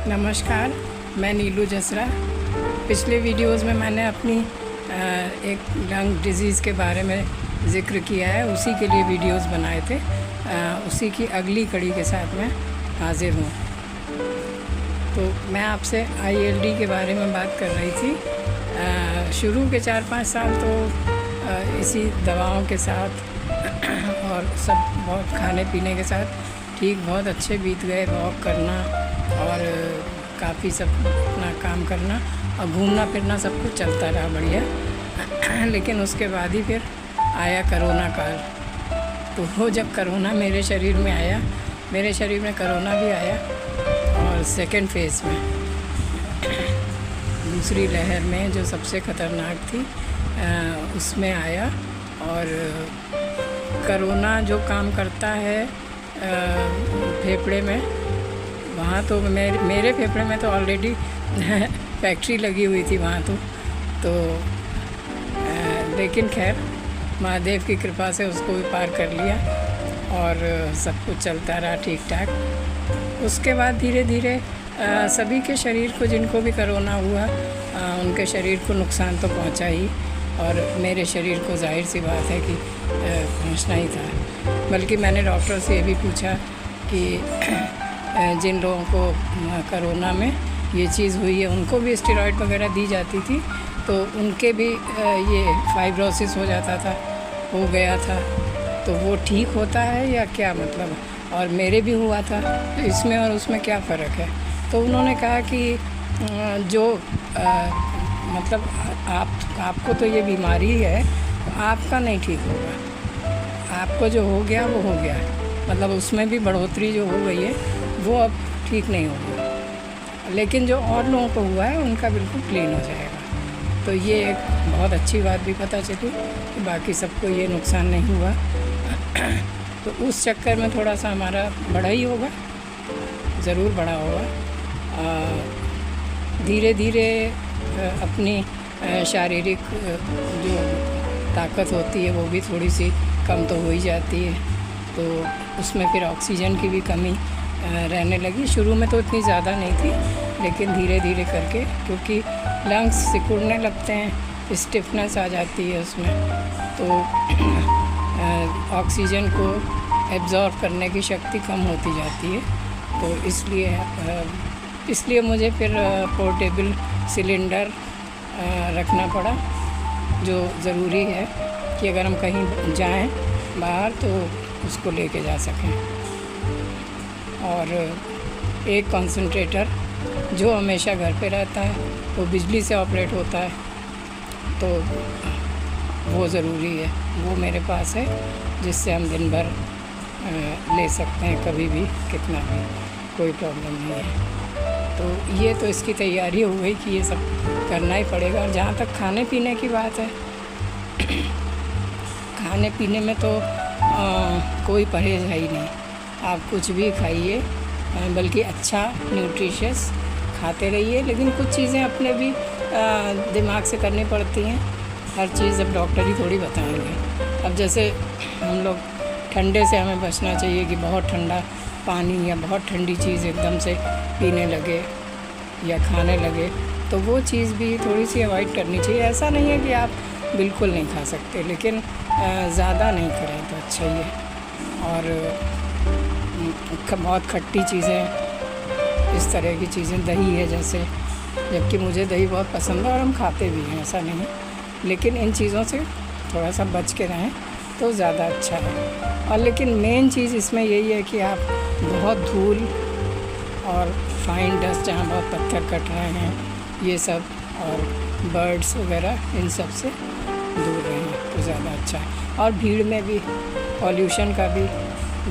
नमस्कार, मैं नीलू जसरा। पिछले वीडियोस में मैंने अपनी एक लंग डिज़ीज़ के बारे में ज़िक्र किया है, उसी के लिए वीडियोस बनाए थे। उसी की अगली कड़ी के साथ मैं हाज़िर हूँ। तो मैं आपसे ILD के बारे में बात कर रही थी। शुरू के 4-5 साल तो इसी दवाओं के साथ और सब बहुत खाने पीने के साथ ठीक बहुत अच्छे बीत गए। वॉक करना और काफ़ी सब अपना काम करना और घूमना फिरना सब कुछ चलता रहा बढ़िया। लेकिन उसके बाद ही फिर आया कोरोना काल। तो वो जब कोरोना मेरे शरीर में आया, मेरे शरीर में कोरोना भी आया और सेकेंड फेज़ में, दूसरी लहर में जो सबसे ख़तरनाक थी उसमें आया। और कोरोना जो काम करता है फेफड़े में, वहाँ तो मेरे फेफड़े में तो ऑलरेडी फैक्ट्री लगी हुई थी वहाँ तो लेकिन खैर महादेव की कृपा से उसको भी पार कर लिया और सब कुछ चलता रहा ठीक ठाक। उसके बाद धीरे धीरे सभी के शरीर को, जिनको भी कोरोना हुआ उनके शरीर को नुकसान तो पहुँचा ही, और मेरे शरीर को जाहिर सी बात है कि पहुँचना ही था। बल्कि मैंने डॉक्टर से ये भी पूछा कि जिन लोगों को कोरोना में ये चीज़ हुई है उनको भी स्टेरॉइड वगैरह दी जाती थी, तो उनके भी ये फाइब्रोसिस हो जाता था, हो गया था, तो वो ठीक होता है या क्या मतलब, और मेरे भी हुआ था, तो इसमें और उसमें क्या फ़र्क है। तो उन्होंने कहा कि जो मतलब आपको तो ये बीमारी है, तो आपका नहीं ठीक होगा, आपको जो हो गया वो हो गया, मतलब उसमें भी बढ़ोतरी जो हो गई है वो अब ठीक नहीं होगी, लेकिन जो और लोगों को हुआ है उनका बिल्कुल क्लीन हो जाएगा। तो ये एक बहुत अच्छी बात भी पता चली कि बाकी सबको ये नुकसान नहीं हुआ। तो उस चक्कर में थोड़ा सा हमारा बढ़ा ही होगा, ज़रूर बढ़ा होगा। धीरे धीरे अपनी शारीरिक जो ताकत होती है वो भी थोड़ी सी कम तो हो ही जाती है, तो उसमें फिर ऑक्सीजन की भी कमी रहने लगी। शुरू में तो इतनी ज़्यादा नहीं थी, लेकिन धीरे धीरे करके, क्योंकि लंग्स सिकुड़ने लगते हैं, स्टिफनेस आ जाती है उसमें, तो ऑक्सीजन को एब्ज़ॉर्ब करने की शक्ति कम होती जाती है। तो इसलिए मुझे फिर पोर्टेबल सिलेंडर रखना पड़ा, जो ज़रूरी है कि अगर हम कहीं जाएं बाहर तो उसको लेके जा सकें। और एक कंसंट्रेटर जो हमेशा घर पे रहता है, वो बिजली से ऑपरेट होता है, तो वो ज़रूरी है, वो मेरे पास है, जिससे हम दिन भर ले सकते हैं, कभी भी कितना भी, कोई प्रॉब्लम नहीं है। तो ये तो इसकी तैयारी हो गई कि ये सब करना ही पड़ेगा। और जहाँ तक खाने पीने की बात है, खाने पीने में तो कोई परहेज़ है ही नहीं, आप कुछ भी खाइए, बल्कि अच्छा न्यूट्रिशियस खाते रहिए। लेकिन कुछ चीज़ें अपने भी दिमाग से करनी पड़ती हैं, हर चीज़ अब डॉक्टर ही थोड़ी बताएंगे। अब जैसे हम लोग ठंडे से हमें बचना चाहिए कि बहुत ठंडा पानी या बहुत ठंडी चीज़ एकदम से पीने लगे या खाने लगे, तो वो चीज़ भी थोड़ी सी अवॉइड करनी चाहिए। ऐसा नहीं है कि आप बिल्कुल नहीं खा सकते, लेकिन ज़्यादा नहीं करें तो अच्छा ही है। और बहुत खट्टी चीज़ें, इस तरह की चीज़ें, दही है जैसे, जबकि मुझे दही बहुत पसंद है और हम खाते भी हैं, ऐसा नहीं, लेकिन इन चीज़ों से थोड़ा सा बच के रहें तो ज़्यादा अच्छा है। और लेकिन मेन चीज़ इसमें यही है कि आप बहुत धूल और फाइन डस्ट, जहाँ बहुत पत्थर कट रहे हैं ये सब, और बर्ड्स वगैरह, इन सब से दूर रहें तो ज़्यादा अच्छा है। और भीड़ में भी पॉल्यूशन का भी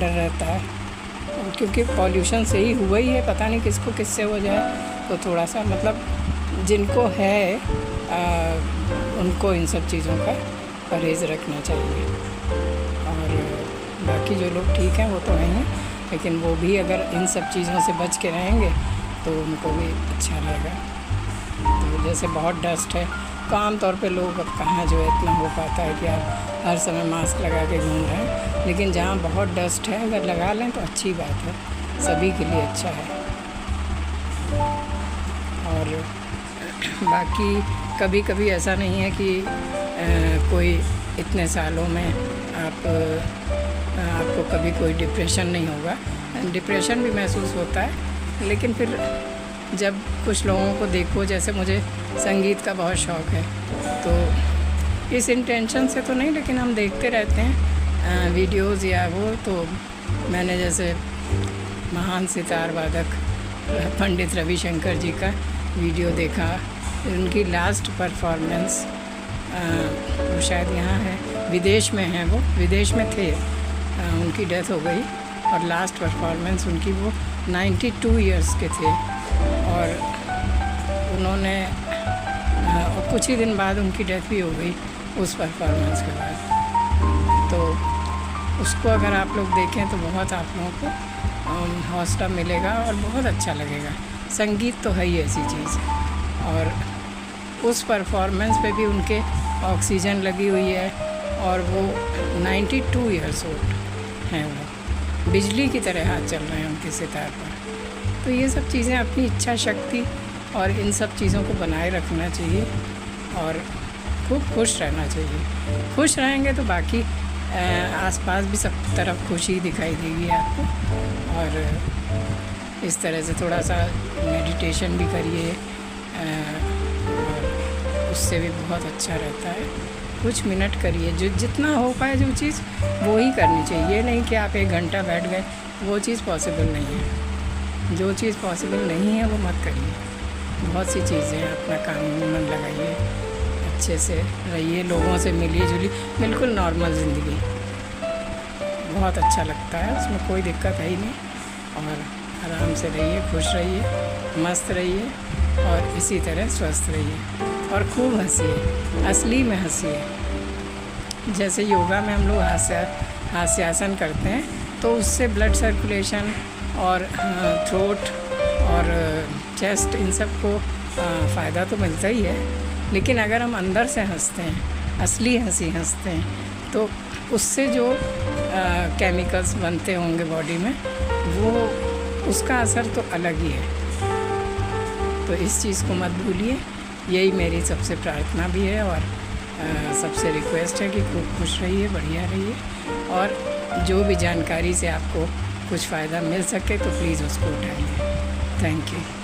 डर रहता है, क्योंकि पॉल्यूशन से ही हुआ ही है, पता नहीं किसको किससे हो जाए। तो थोड़ा सा मतलब जिनको है उनको इन सब चीज़ों का परहेज़ रखना चाहिए। और बाकी जो लोग ठीक हैं वो तो हैं, लेकिन वो भी अगर इन सब चीज़ों से बच के रहेंगे तो उनको भी अच्छा रहेगा। तो जैसे बहुत डस्ट है, तो आमतौर पे लोग अब कहाँ जो है इतना हो पाता है कि आप हर समय मास्क लगा के घूम रहे हैं, लेकिन जहाँ बहुत डस्ट है अगर लगा लें तो अच्छी बात है, सभी के लिए अच्छा है। और बाकी कभी कभी ऐसा नहीं है कि कोई इतने सालों में आपको कभी कोई डिप्रेशन नहीं होगा। डिप्रेशन भी महसूस होता है, लेकिन फिर जब कुछ लोगों को देखो, जैसे मुझे संगीत का बहुत शौक़ है, तो इस इंटेंशन से तो नहीं, लेकिन हम देखते रहते हैं वीडियोज़ या वो, तो मैंने जैसे महान सितार वादक पंडित रविशंकर जी का वीडियो देखा। उनकी लास्ट परफॉर्मेंस, वो शायद यहाँ है, विदेश में हैं, वो विदेश में थे, उनकी डेथ हो गई, और लास्ट परफॉर्मेंस उनकी वो 92 इयर्स के थे, और उन्होंने और कुछ ही दिन बाद उनकी डेथ भी हो गई उस परफॉर्मेंस के बाद। तो उसको अगर आप लोग देखें तो बहुत आप लोगों को हौसला मिलेगा और बहुत अच्छा लगेगा। संगीत तो है ही ऐसी चीज़। और उस परफॉर्मेंस पे भी उनके ऑक्सीजन लगी हुई है, और वो 92 इयर्स ओल्ड हैं, वो बिजली की तरह हाथ चल रहे हैं उनके सितार पर। तो ये सब चीज़ें अपनी इच्छा शक्ति और इन सब चीज़ों को बनाए रखना चाहिए, और खूब खुश रहना चाहिए। खुश रहेंगे तो बाकी आसपास भी सब तरफ खुशी दिखाई देगी आपको। और इस तरह से थोड़ा सा मेडिटेशन भी करिए, और उससे भी बहुत अच्छा रहता है। कुछ मिनट करिए, जो जितना हो पाए जो चीज़ वो ही करनी चाहिए। ये नहीं कि आप 1 घंटा बैठ गए, वो चीज़ पॉसिबल नहीं है। जो चीज़ पॉसिबल नहीं है वो मत करिए। बहुत सी चीज़ें हैं, अपना काम में मन लगाइए, अच्छे से रहिए, लोगों से मिलिए जुलिए, बिल्कुल नॉर्मल ज़िंदगी, बहुत अच्छा लगता है, उसमें कोई दिक्कत है ही नहीं। और आराम से रहिए, खुश रहिए, मस्त रहिए, और इसी तरह स्वस्थ रहिए, और खूब हंसिए, असली में हंसिए। जैसे योगा में हम लोग हास्यासन करते हैं, तो उससे ब्लड सर्कुलेशन और थ्रोट और चेस्ट, इन सब को फ़ायदा तो मिलता ही है। लेकिन अगर हम अंदर से हंसते हैं, असली हंसी हंसते हैं, तो उससे जो केमिकल्स बनते होंगे बॉडी में, वो उसका असर तो अलग ही है। तो इस चीज़ को मत भूलिए। यही मेरी सबसे प्रार्थना भी है, और सबसे रिक्वेस्ट है कि खूब खुश रहिए, बढ़िया रहिए, और जो भी जानकारी से आपको कुछ फ़ायदा मिल सके तो प्लीज़ उसको उठाइए। Thank you.